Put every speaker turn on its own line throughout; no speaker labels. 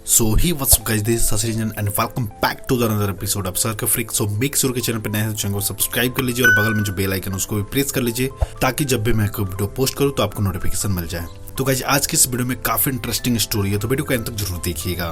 So he what's up guys, this is Sasiranjan and welcome back to another episode of Circle Freak। So make sure के channel पे नए हैं तो channel को subscribe कर लीजिए और बगल में जो बेल आइकन उसको भी प्रेस कर लीजिए ताकि जब भी मैं कोई वीडियो पोस्ट करूँ तो आपको नोटिफिकेशन मिल जाए। तो गाइस आज की इस वीडियो में काफी इंटरेस्टिंग स्टोरी है, तो वीडियो को अंत तक जरूर देखिएगा।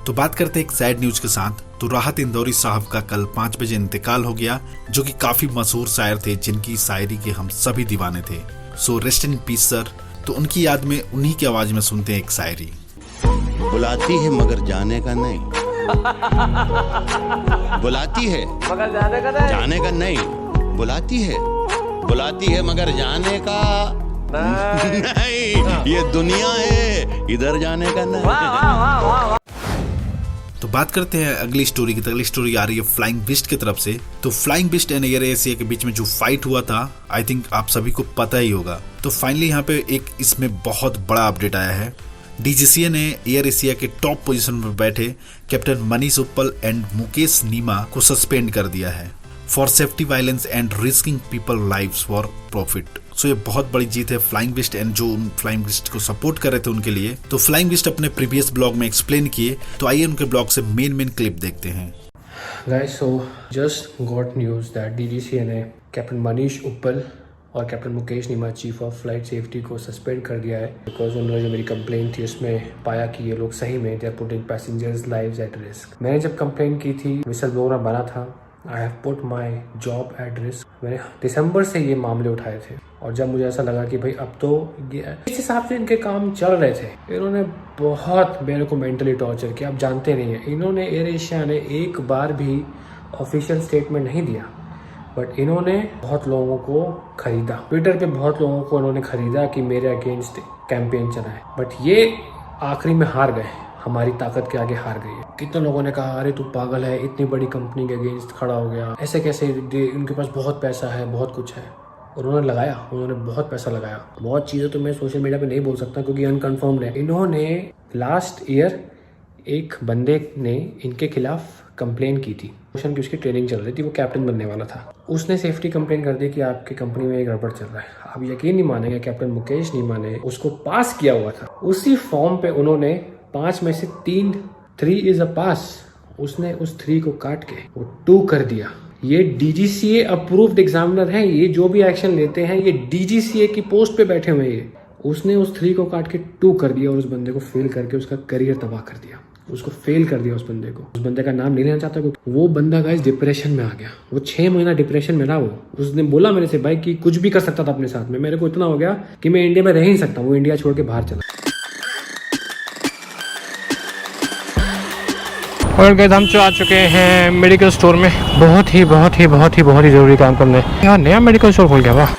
तो बात करते हैं एक सैड न्यूज के साथ। तो राहत इंदौरी साहब का कल 5 बजे इंतकाल हो गया, जो कि काफी मशहूर शायर थे जिनकी शायरी के हम सभी दीवाने थे। So rest in peace sir. तो उनकी याद में उन्हीं की आवाज में सुनते हैं एक शायरी।
बुलाती है मगर जाने का नहीं, बुलाती है
मगर जाने का नहीं,
बुलाती है मगर जाने का नहीं, ये दुनिया है इधर जाने का नहीं।
वाह वाह वाह वाह।
तो बात करते हैं अगली स्टोरी की। तो अगली स्टोरी आ रही है फ्लाइंग बिस्ट की तरफ से। तो flying beast and Air Asia के बीच में जो फाइट हुआ था, आई थिंक आप सभी को पता ही होगा। तो फाइनली यहाँ पे एक इसमें बहुत बड़ा अपडेट आया है। डीजीसीए ने एयर एशिया के टॉप पोजीशन पर बैठे कैप्टन मनीष उप्पल एंड मुकेश नीमा को सस्पेंड कर दिया है for safety violence and risking people lives for profit. So ये बहुत बड़ी जीत है फ्लाइंग बिस्ट एंड जो उन फ्लाइंग बिस्ट को सपोर्ट कर रहे थे उनके लिए। तो फ्लाइंग बिस्ट अपने प्रीवियस ब्लॉग में एक्सप्लेन किए, तो आइए उनके ब्लॉग से मेन क्लिप देखते हैं।
Guys, so just got news that DGCA ने कैप्टन मनीष उप्पल और captain Mukesh Neema chief of flight safety को सस्पेंड कर दिया है बिकॉज उन्होंने जो मेरी कंप्लेन थी उसमें पाया कि ये लोग सही में they are putting passengers lives at risk. मैंने जब कंप्लेन की थी, विसल ब्लोअर बना था, I have put my job at risk. मैंने दिसंबर से ये मामले उठाए थे और जब मुझे ऐसा लगा कि भाई अब तो इस हिसाब से इनके काम चल रहे थे, इन्होंने बहुत मेरे को मेंटली टॉर्चर किया। आप जानते नहीं है, इन्होंने एयर एशिया ने एक बार भी ऑफिशियल स्टेटमेंट नहीं दिया, बट इन्होंने बहुत लोगों को खरीदा। ट्विटर पे बहुत लोगों को इन्होंने खरीदा कि मेरे अगेंस्ट कैंपेन चलाए, बट ये आखिरी में हार गए, हमारी ताकत के आगे हार गई है। कितने लोगों ने कहा अरे तू पागल है, इतनी बड़ी कंपनी के अगेंस्ट खड़ा हो गया, ऐसे कैसे, उनके पास बहुत पैसा है, बहुत कुछ है। और उन्होंने बहुत पैसा लगाया। बहुत चीज़ें तो मैं सोशल मीडिया पे नहीं बोल सकता क्योंकि अनकन्फर्म्ड है। इन्होंने लास्ट ईयर एक बंदे ने इनके खिलाफ कंप्लेन की थी की उसकी ट्रेनिंग चल रही थी, वो कैप्टन बनने वाला था। उसने सेफ्टी कंप्लेन कर दी कि आपकी कंपनी में एक गड़बड़ चल रहा है। आप यकीन नहीं मानेंगे, कैप्टन मुकेश नीमा ने उसको पास किया हुआ था। उसी फॉर्म पे उन्होंने 5 में से 3 इज अ पास, उसने उस 3 को काट के वो 2 कर दिया। ये डीजीसीए अप्रूव्ड एग्जामिनर हैं, ये जो भी एक्शन लेते हैं ये डीजीसीए की पोस्ट पे बैठे हुए हैं। उसने उस 3 को काट के 2 कर दिया और उस बंदे को फेल करके उसका करियर तबाह कर दिया, उसको फेल कर दिया। उस बंदे को, उस बंदे का नाम नहीं लेना चाहता क्योंकि वो बंदा गाइस डिप्रेशन में आ गया। वो 6 महीना डिप्रेशन में रहा। वो उसने बोला मेरे से भाई कि कुछ भी कर सकता था अपने साथ में। मेरे को इतना हो गया कि मैं इंडिया में रह ही नहीं सकता। वो इंडिया छोड़ के बाहर चला। और गाइस हम आ चुके हैं मेडिकल स्टोर में, बहुत ही ज़रूरी काम करने। यहाँ नया मेडिकल स्टोर खोल गया। वाह,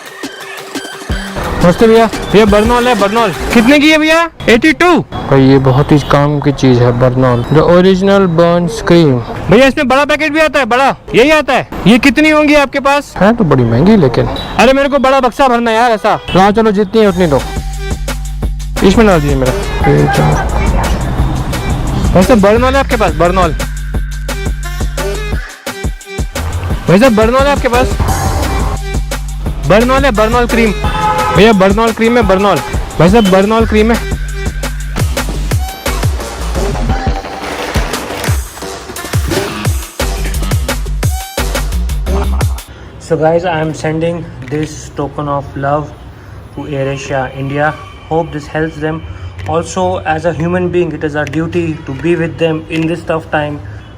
नमस्ते भैया। भैया बर्नॉल है, बर्नॉल कितने की है भैया? 82। भाई ये बहुत ही काम की चीज है Burnol, the original burn cream. भैया इसमें बड़ा पैकेट भी आता है, बड़ा यही आता है। ये कितनी होंगी आपके पास? है तो बड़ी महंगी, लेकिन अरे मेरे को बड़ा बक्सा भरना यार ऐसा। हाँ चलो जितनी है उतनी दो, इसमें डाल दीजिए मेरा। वैसे बर्नॉल है आपके पास? बर्नॉल वैसे बर्नॉल है आपके पास? बर्नॉल है, बर्नॉल क्रीम भैया, बर्नॉल क्रीम है, बर्नॉल वैसे बर्नॉल क्रीम है। So guys, I am sending this token of love to AirAsia India. Hope this helps them. Also, as a human being, it is our duty to be with them in this tough time.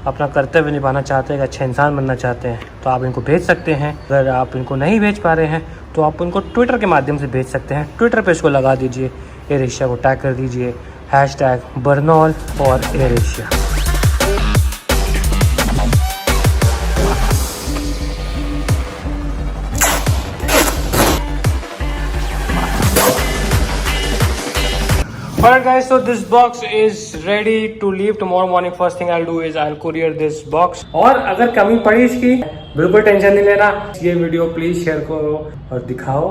अपना कर्तव्य निभाना चाहते हैं, अच्छे इंसान बनना चाहते हैं तो आप इनको भेज सकते हैं। अगर आप इनको नहीं भेज पा रहे हैं तो आप उनको ट्विटर के माध्यम से भेज सकते हैं। ट्विटर पे इसको लगा दीजिए, एयर एशिया को टैग कर दीजिए, #बर्नॉल और air Asia. Alright guys, so this box is ready to leave tomorrow morning. First thing I'll do is I'll courier this box. और अगर कमी पड़ी इसकी, बिल्कुल टेंशन नहीं लेना। ये वीडियो प्लीज शेयर करो और दिखाओ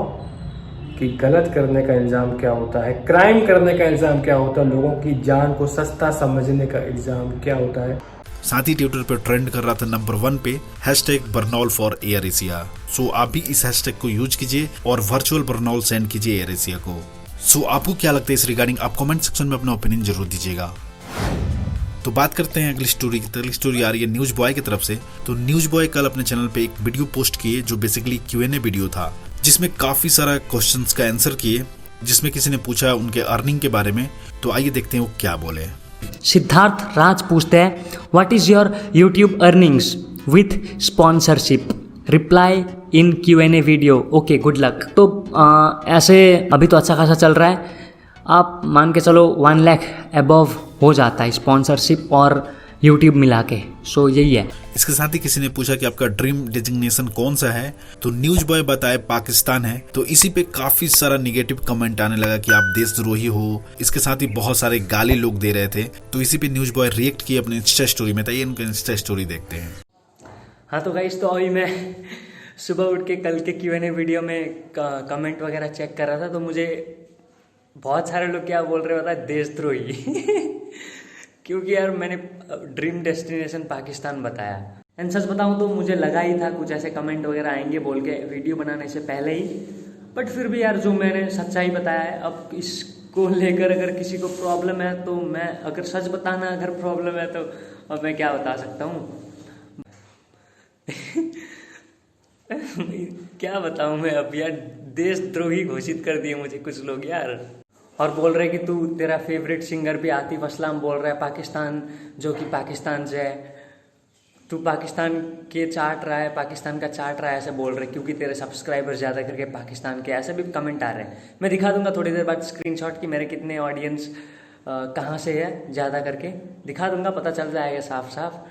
कि गलत करने का इल्जाम क्या होता है, क्राइम करने का इल्जाम क्या होता है, लोगों की जान को सस्ता समझने का इल्जाम क्या होता है।
साथ ही ट्विटर पर ट्रेंड कर रहा था नंबर 1 पे #बर्नॉल फॉर एयर एशिया। सो आप भी इस हैशटैग को यूज कीजिए और वर्चुअल बर्नॉल सेंड कीजिए एयर एशिया को। सो आपको क्या लगता है इस रिगार्डिंग, आप कमेंट सेक्शन में अपना ओपिनियन जरूर दीजिएगा। तो बात करते हैं अगली स्टोरी की। अगली स्टोरी आ रही है न्यूज बॉय की तरफ से। तो न्यूज बॉय कल अपने चैनल पे एक वीडियो पोस्ट किए जो बेसिकली Q&A वीडियो था, जिसमें काफी सारा क्वेश्चंस का आंसर किए, जिसमें किसी ने पूछा उनके अर्निंग के बारे में। तो आइए देखते हैं वो क्या बोले।
सिद्धार्थ राज पूछते हैं what is your YouTube earnings with sponsorship, reply in Q&A video, okay good luck. तो ऐसे अभी तो अच्छा खासा चल रहा है, आप मान के चलो 1 लाख अबव हो जाता है स्पॉन्सरशिप और यूट्यूब मिला के। सो यही है।
इसके साथ ही किसी ने पूछा कि आपका ड्रीम डेजिग्नेशन कौन सा है, तो न्यूज बॉय बताए पाकिस्तान है। तो इसी पे काफी सारा निगेटिव कमेंट आने लगा कि आप देशद्रोही हो। इसके साथ ही बहुत सारे गाली लोग दे रहे थे। तो इसी पे न्यूज बॉय रिएक्ट किए अपने इंस्टा स्टोरी में। तो उनका इंस्टा स्टोरी देखते हैं।
हाँ तो गाइस, तो अभी मैं सुबह उठ के कल के Q&A वीडियो में कमेंट वगैरह चेक कर रहा था, तो मुझे बहुत सारे लोग क्या बोल रहे होता है, देशद्रोही। क्योंकि यार मैंने ड्रीम डेस्टिनेशन पाकिस्तान बताया। एंड सच बताऊं तो मुझे लगा ही था कुछ ऐसे कमेंट वगैरह आएंगे बोल के वीडियो बनाने से पहले ही, बट फिर भी यार जो मैंने सच्चाई बताया है, अब इसको लेकर अगर किसी को प्रॉब्लम है तो मैं, अगर सच बताना अगर प्रॉब्लम है तो अब मैं क्या बता सकता हूँ। क्या बताऊं मैं अब यार, देशद्रोही घोषित कर दिए मुझे कुछ लोग यार। और बोल रहे कि तू, तेरा फेवरेट सिंगर भी आतिफ असलम बोल रहा है पाकिस्तान, जो कि पाकिस्तान से है, तू पाकिस्तान के चाट रहा है, पाकिस्तान का चाट रहा है, ऐसे बोल रहे क्योंकि तेरे सब्सक्राइबर ज़्यादा करके पाकिस्तान के, ऐसे भी कमेंट आ रहे हैं। मैं दिखा दूंगा थोड़ी देर बाद स्क्रीनशॉट कि मेरे कितने ऑडियंस कहाँ से है, ज़्यादा करके दिखा दूंगा, पता चल जाएगा साफ साफ।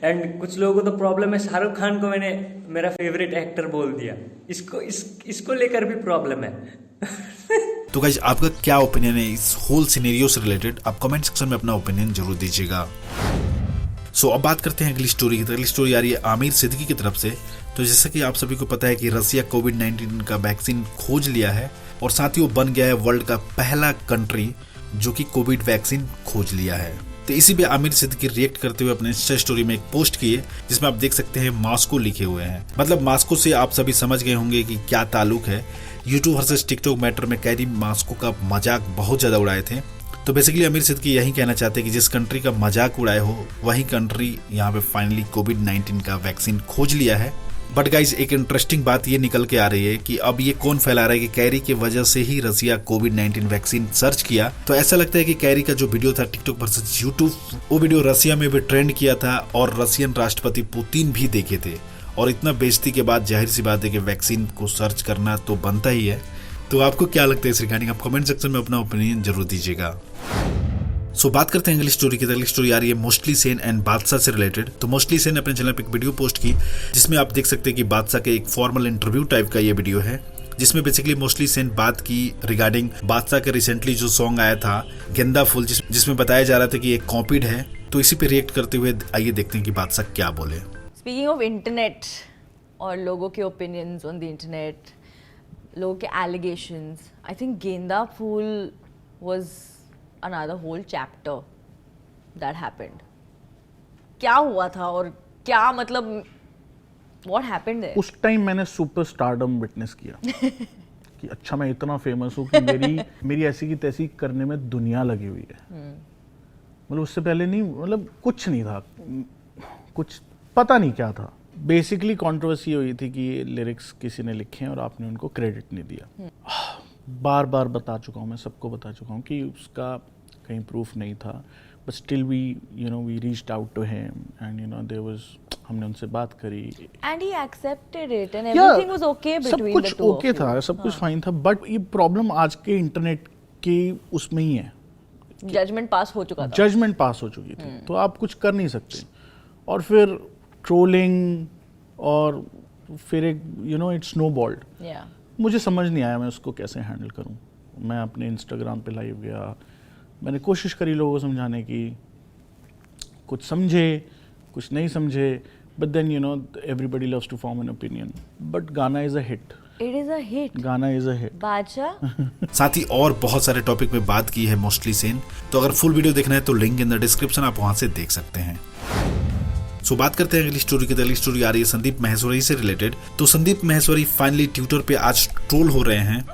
एंड कुछ लोगों को तो प्रॉब्लम है, शाहरुख खान को मैंने मेरा फेवरेट एक्टर बोल दिया, इसको लेकर भी प्रॉब्लम है।
तो गाइस, आपका क्या ओपिनियन है इस होल सिनेरियो से रिलेटेड, आप कमेंट सेक्शन में अपना ओपिनियन जरूर दीजिएगा। सो अब बात करते हैं अगली स्टोरी की। अगली स्टोरी आ रही है आमिर सिद्दीकी की तरफ से। तो जैसा कि आप सभी को पता है कि रसिया कोविड-19 का वैक्सीन खोज लिया है और साथ ही वो बन गया है वर्ल्ड का पहला कंट्री जो कि कोविड वैक्सीन खोज लिया है। तो इसी पे आमिर सिद्दीकी रिएक्ट करते हुए अपने इंस्टा स्टोरी में एक पोस्ट किए, जिसमें आप देख सकते हैं मास्को लिखे हुए हैं। मतलब मास्को से आप सभी समझ गए होंगे कि क्या ताल्लुक है। यूट्यूब वर्सेस टिकटॉक मैटर में कैरी मास्को का मजाक बहुत ज्यादा उड़ाए थे। तो बेसिकली आमिर सिद्दीकी यही कहना चाहते हैं कि जिस कंट्री का मजाक उड़ाए हो वही कंट्री यहाँ पे फाइनली कोविड-19 का वैक्सीन खोज लिया है। बट गाइज, एक इंटरेस्टिंग बात ये निकल के आ रही है कि अब ये कौन फैला रहा है कि कैरी की वजह से ही रसिया कोविड-19 वैक्सीन सर्च किया। तो ऐसा लगता है कि कैरी का जो वीडियो था टिकटॉक वर्सेस यूट्यूब, वो वीडियो रसिया में भी ट्रेंड किया था और रसियन राष्ट्रपति पुतिन भी देखे थे। और इतना बेइज्जती के बाद जाहिर सी बात है कि वैक्सीन को सर्च करना तो बनता ही है। तो आपको क्या लगता है इस रिगार्डिंग, आप कमेंट सेक्शन में अपना ओपिनियन जरूर दीजिएगा। सो बात करते हैं अगली स्टोरी की। अगली स्टोरी आ रही है मोस्टली सेन एंड बादशाह से रिलेटेड। तो मोस्टली सेन अपने चैनल पे एक वीडियो पोस्ट की, जिसमें आप देख सकते हैं कि बादशाह के एक फॉर्मल इंटरव्यू टाइप का ये वीडियो है, जिसमें बेसिकली मोस्टली सेन बात की रिगार्डिंग बादशाह के रिसेंटली जो सॉन्ग आया था गेंदा फूल, जिसमें बताया जा रहा था कि एक कॉपीड है। तो इसी पे रिएक्ट करते हुए आइए देखते हैं कि बादशाह क्या बोले।
स्पीकिंग ऑफ इंटरनेट और लोगों के ओपिनियंस ऑन द इंटरनेट, लोगों के एलिगेशंस, आई थिंक गेंदा फूल was another whole chapter that happened. क्या हुआ था और क्या मतलब what happened there?
उस टाइम मैंने सुपर स्टारडम विटनेस किया कि अच्छा मैं इतना फेमस हूँ कि मेरी ऐसी की तैसी करने में दुनिया लगी हुई है। मतलब उससे पहले नहीं, मतलब कुछ नहीं था, कुछ पता नहीं क्या था। बेसिकली कंट्रोवर्सी हुई थी कि ये लिरिक्स किसी ने लिखे हैं और आपने उनको क्रेडिट नहीं दिया। बार बार बता चुका हूँ, मैं सबको बता चुका हूँ कि उसका कहीं प्रूफ नहीं था, but still we reached out to him and there was, हमने उनसे बात करी
And he accepted it and everything was okay between
सब कुछ
the two
okay
of you.
था, सब कुछ फाइन था। बट ये प्रॉब्लम आज के इंटरनेट के उसमें ही है,
जजमेंट पास हो चुका था।
जजमेंट पास हो चुकी थी, तो आप कुछ कर नहीं सकते। और फिर ट्रोलिंग और फिर एक इट्स स्नोबॉल्ड।
Yeah.
मुझे समझ नहीं आया मैं उसको कैसे हैंडल करूं। मैं अपने इंस्टाग्राम पे लाइव गया, मैंने कोशिश करी लोगों को समझाने की, कुछ समझे कुछ नहीं समझे, but then everybody loves to form an opinion. But गाना is a hit,
It is a hit.
गाना इज अ हिट।
बादशाह
साथ ही और बहुत सारे टॉपिक पे बात की है मोस्टली सेन। तो अगर फुल वीडियो देखना है तो लिंक इन द डिस्क्रिप्शन, आप वहां से देख सकते हैं। सो बात करते हैं अगली स्टोरी की। अगली स्टोरी आ रही है संदीप माहेश्वरी से रिलेटेड। तो संदीप माहेश्वरी फाइनली ट्विटर पे आज ट्रोल हो रहे हैं,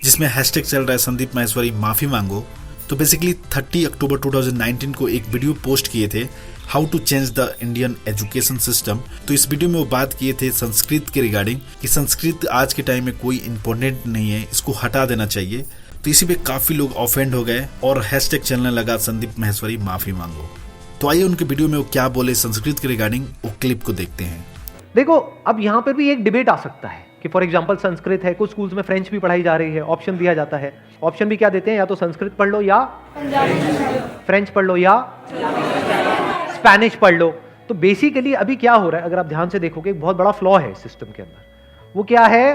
जिसमें हैशटैग चल रहा है संदीप माहेश्वरी माफी मांगो। तो बेसिकली 30 अक्टूबर 2019 को एक वीडियो पोस्ट किए थे how to change the Indian education system. तो इस वीडियो में वो बात किए थे संस्कृत के रिगार्डिंग कि संस्कृत आज के टाइम में कोई इम्पोर्टेंट नहीं है, इसको हटा देना चाहिए। तो इसी पे काफी लोग ऑफेंड हो गए और हैशटैग चलने लगा संदीप माहेश्वरी माफी मांगो। तो आइए उनके वीडियो में वो क्या बोले संस्कृत के रिगार्डिंग, वो क्लिप को देखते हैं।
देखो, अब यहाँ पर भी एक डिबेट आ सकता है कि फॉर एग्जांपल संस्कृत है, कुछ स्कूल्स में फ्रेंच भी पढ़ाई जा रही है, ऑप्शन दिया जाता है। ऑप्शन भी क्या देते हैं, या तो संस्कृत पढ़ लो या फ्रेंच पढ़ लो या स्पेनिश पढ़ लो। तो बेसिकली अभी क्या हो रहा है, अगर आप ध्यान से देखोगे, एक बहुत बड़ा फ्लॉ है सिस्टम के अंदर। वो क्या है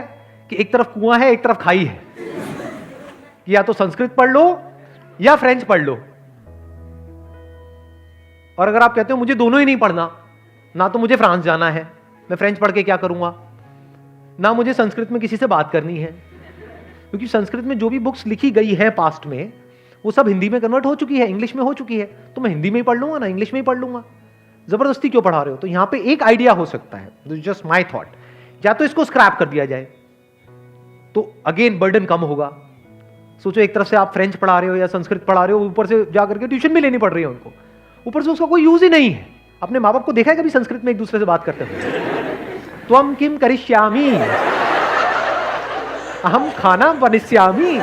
कि एक तरफ कुआं है, एक तरफ खाई है, या तो संस्कृत पढ़ लो या फ्रेंच पढ़ लो। और अगर आप कहते हो मुझे दोनों ही नहीं पढ़ना, ना तो मुझे फ्रांस जाना है, मैं फ्रेंच पढ़ के क्या करूंगा, ना मुझे संस्कृत में किसी से बात करनी है, क्योंकि संस्कृत में जो भी बुक्स लिखी गई है पास्ट में वो सब हिंदी में कन्वर्ट हो चुकी है, इंग्लिश में हो चुकी है, तो मैं हिंदी में ही पढ़ लूंगा ना इंग्लिश में ही पढ़ लूंगा। जबरदस्ती क्यों पढ़ा रहे हो? तो यहां पे एक आइडिया हो सकता है, जस्ट माय थॉट, या तो इसको स्क्रैप कर दिया जाए तो अगेन बर्डन कम होगा। सोचो, एक तरफ से आप फ्रेंच पढ़ा रहे हो या संस्कृत पढ़ा रहे हो, ऊपर से जाकर के ट्यूशन भी लेनी पड़ रही है उनको, ऊपर से उसका कोई यूज ही नहीं है। अपने माँ बाप को देखा है कभी संस्कृत में एक दूसरे से बात करते हुए? त्वम किम करिष्यामि, अहम खाना बनिष्यामि।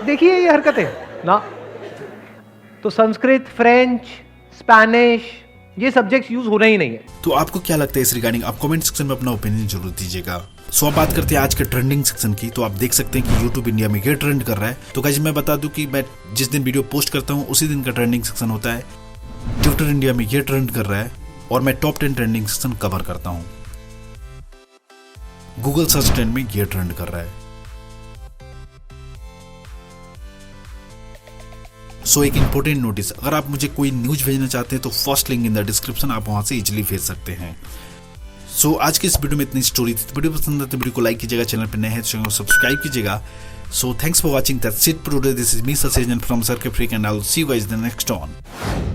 देखिए ये हरकतें ना। तो संस्कृत, फ्रेंच, स्पेनिश, ये सब्जेक्ट्स यूज हो रहे ही नहीं है।
तो आपको क्या लगता है इस रिगार्डिंग? आप कमेंट सेक्शन में अपना ओपिनियन जरूर दीजिएगा। सो अब बात करते हैं आज के ट्रेंडिंग सेक्शन की। तो आप देख सकते हैं कि यूट्यूब इंडिया में ये ट्रेंड कर रहा है। तो गाइस मैं बता दूं कि मैं जिस दिन वीडियो पोस्ट करता हूं उसी दिन का ट्रेंडिंग सेक्शन होता है। ट्विटर इंडिया में ये ट्रेंड कर रहा है और मैं टॉप 10 ट्रेंडिंग सेक्शन कवर करता हूं। गूगल सर्च ट्रेंड में ये ट्रेंड कर रहा है। सो एक इंपॉर्टेंट नोटिस, अगर आप मुझे कोई न्यूज भेजना चाहते हैं तो first link in the description, आप वहां से इजीली भेज सकते हैं। सो आज के इस वीडियो में इतनी स्टोरी थी। वीडियो पसंद है तो वीडियो को लाइक कीजिएगा, चैनल पर नए हैं तो चैनल को सब्सक्राइब कीजिएगा। So thanks for watching, that's it for today. This is me ससेजन from sir K freak and I will see you guys in the next one.